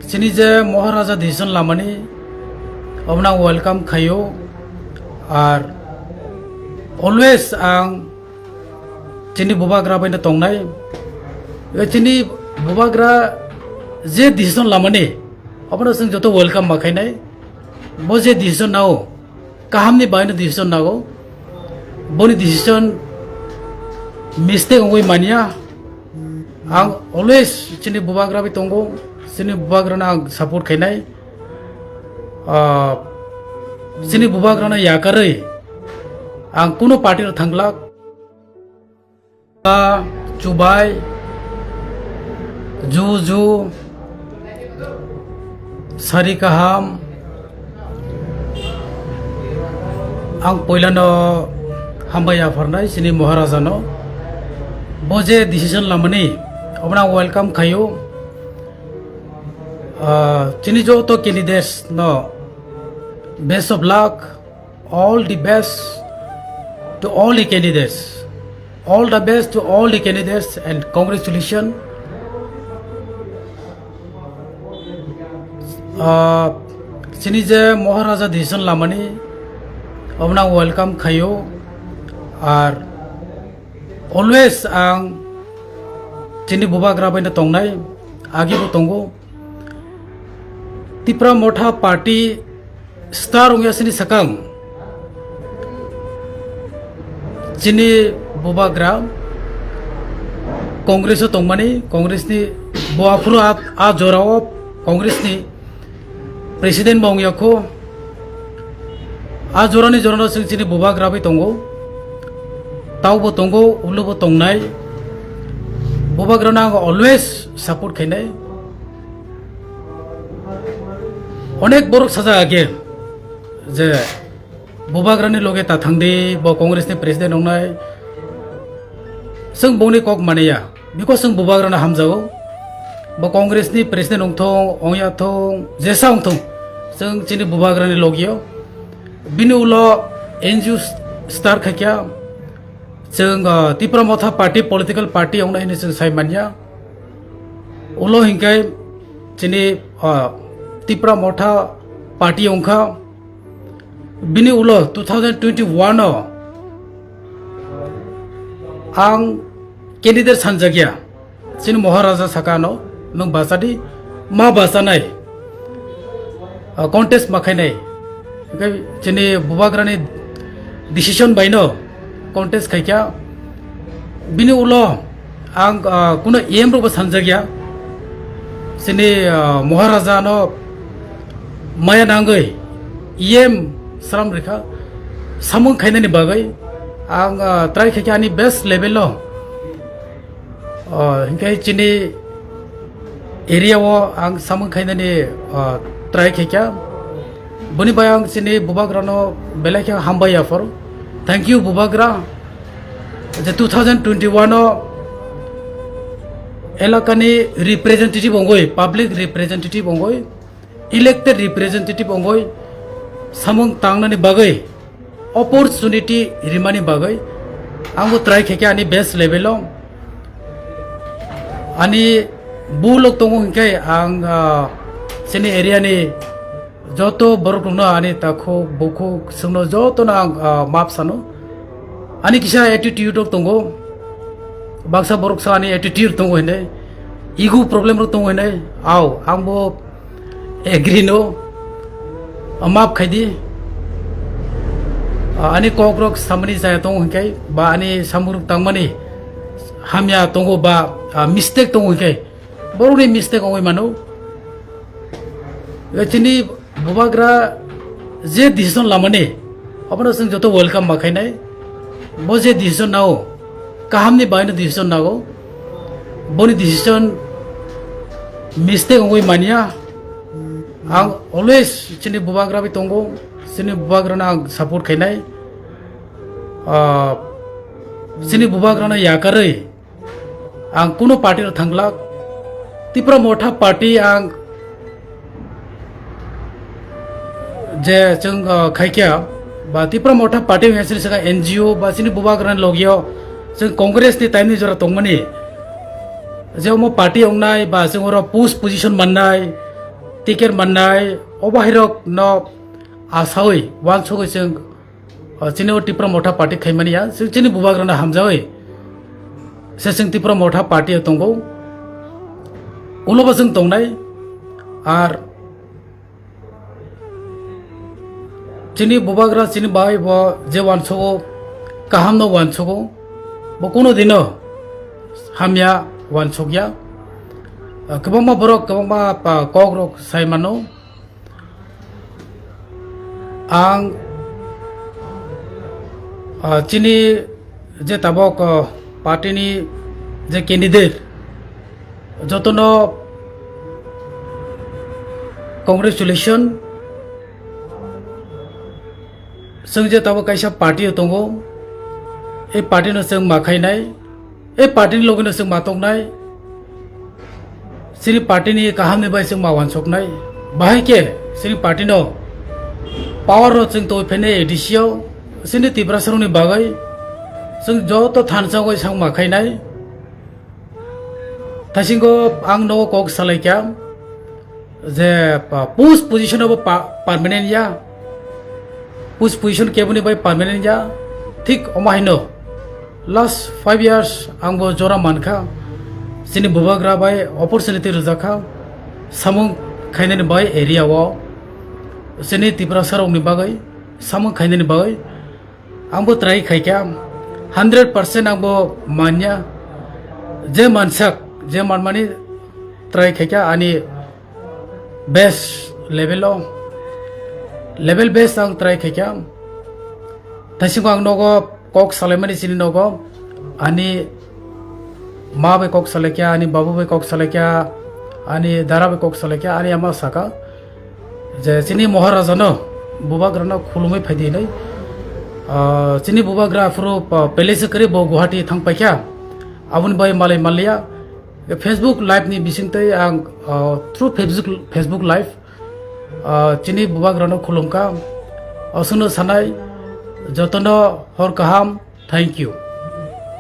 sini je Maharaja decision lamani obna welcome khayo ar always ang sini bubagra baina tongnai sini bubagra je decision lamani obna sing joto welcome makhainai bo je decision nao kahamni baina decision nago boni decision mistake ongoi mania ang always sini bubagra bi tongo sini bubagra na support khainai sini bubagra na yakarei ang kuno party ro thanglak chubai juju sari kaham ang poilano hambaya farnai sini Maharaja no boje decision lamani obna welcome khayo sini jo to candidates no best of luck all the best to all the candidates all the best to all the candidates and congratulations sini je Maharaja decision lamani obna welcome khayo ar always ang sini bubagra baina tongnai agi bo tongo tipra motha party star ongya sini sakang sini bubagra congress tongmani congress ni boafru a jorao congress ni president bongya ko a jorani jorano sini bubagra bai tongo taubo tongo ulubo tongnai bubagra na always support khainai অনেক বড় সাজা আগে যে বুবাগ্রানি লগে তা থাংদে ব কংগ্রেসনি president হংনাই जों बौनि कक मानिया बिकज जों बुबाग्राना हामजागौ ब कংগ্রেসनि प्रेसिडेंट हंथं अंयाथं जेसा हंथं जों चिनि बुबाग्रानि लगियो बिनि उलो एनजिओ स्टार खाकिया जों तिप्रा मथा पार्टी पॉलिटिकल पार्टी हंनायनि जों सायमानिया उलो हिंखाय चिनि तिप्रा मथा पार्टी अंखा बिनि उलो 2021 आं कैंडिडेट सानजागिया चिनि महाराजा साकानो नों बासादि मा बासानाय कॉन्टेस्ट माखायनाय चिनि बुबाग्रानि डिसिशन बायनो कॉन्टेस्ट खायखा बिनि उलो आं कुनो एम रोबो सानजागिया चिनि महाराजानो माया नांगै एम साम रेखा सामुं खायनायनि बागै आं ट्राइ खायखा आंनि बेस्ट लेभेल हिंखाय चिनि एरियाव आं सामुं खायनायनि ट्राइ खायखा बनि बाय आं चिनि बुबाग्रानो बेलायखा हामबाय आफर थैंक यू बुबाग्रा जे 2021 एलाकानि रिप्रेजेंटेटिव अंगय पब्लिक रिप्रेजेंटेटिव अंगय इलेक्टेड रिप्रेजेंटेटिव अंगय सामुं तांनानि बागै अपॉर्चुनिटी रिमानि बागै आंबो ट्राइ खायखा आंनि बेस्ट लेभेल आंनि बुलक दङ हिंखाय आं जोंनि एरियानि जत बरक दङ आंनि ताखौ बखौ सोंनो जतनो आं माप सानो आंनि किसा एटिट्यूड दङ बाक्सा बरक सा आंनि एटिट्यूड दङ होनै इगो प्रब्लेम दङ होनै आव आंबो एग्री नो माप खायदि आंनि क'क्राझार सामनि जाया दङ हिंखाय बा आंनि सामुरुक तांमानि हामिया दङ बा मिस्टेक दङ हिंखाय बर'नि मिस्टेक अंगै मानो चिनि बुबाग्रा जे डिसिशन लामानि अपना जों जत वेलकाम माखायनाय बो जे डिसिशन नाव काहामनि बायनो डिसिशन नागौ बनि डिसिशन मिस्टेक अंगै मानिया आं अलवेज चिनि बुबाग्रा बि दङ चिनि बुबाग्राना आं सापर्ट खायनाय चिनि बुबाग्राना याकारै आं कुनो पार्टी रो थांलाक तिप्रा मोठा पार्टी आं जे जों खायखा बा तिप्रा मोठा पार्टी हेसरि सगा एनजिओ बा चिनि बुबाग्रानि लगियो जों कांग्रेसनि टाइमनि जरा दंमोनि जे मो पार्टी अंनाय बा जों पोस्ट पोजिशन मोननाय टिकेट मोननाय अबाहिरक न आसावै वान सगै जों चिनि तिप्रा मथा पार्टी खायमानिया जों चिनि बुबाग्राना हामजावै से जों तिप्रा मथा पार्टी दंगौ उलबा जों दंनाय आर चिनि बुबाग्रा चिनि बाय ब जे वानसगो गाहाम न वानसगो ब कोनो दिन हामिया वानसगिया गोबांमा बरक गोबांमा कक रक सायमानो आं चिनि जे ताबक पार्टीनि जे कैंडिडेट जतन कंग्रेचुलेशन जों जे ताबक कायसा पार्टी दङ ए पार्टीनो जों माखायनाय ए पार्टीनि लगैनो जों मातंनाय सिनि पार्टीनि गाहामनि बाय जों मावानसकनाय बाहायके सिनि पार्टीनो पावर जों तो फेने एडिसियाव सिनि तिब्रा सरंनि बागै जों जत थानसावै सां माखायनाय थासिंगो आं नो कक सालायक्या जे पोस्ट पोजिशनाव पार्मानेंट या पोस्ट पोजिशन केबनि बाय पार्मानेंट या ठीक अमाहिनो लास्ट 5 years आंबो जरा मानखा सिनि बुबाग्रा बाय अपरचुनिटी रजाखा सामुं खायनायनि बाय एरियाव सिनि तिब्रा सरंनि बागै सामुं खायनायनि बागै आंबो ट्राई खायक्या 100% आंबो मान्या जे मानसाक जे मानमानि ट्राई खायक्या आनि बेस्ट लेभेल बेस्ट आं ट्राई खायक्या थासिंगो आं नगो कक सालायमानि सिनि नगो आनि मा बे कक सालायक्या आनि बाबु बे कक सालायक्या आनि दारा बे कक सालायक्या आनि आमा साका जे चिनि महाराजानो बुबाग्रानो खुलुमै फायदिनै चिनि बुबाग्रा फ्रो पेलेस करे बो गुवाहाटी थांपायक्या आबुनि बाय मालाय मालिया फेसबुक लाइव नि बिसिंतै आं थ्रु फेसबुक लाइव चिनि बुबाग्रानो खुलुमका असनो सानाय जतनो हर गाहाम थैंक यू।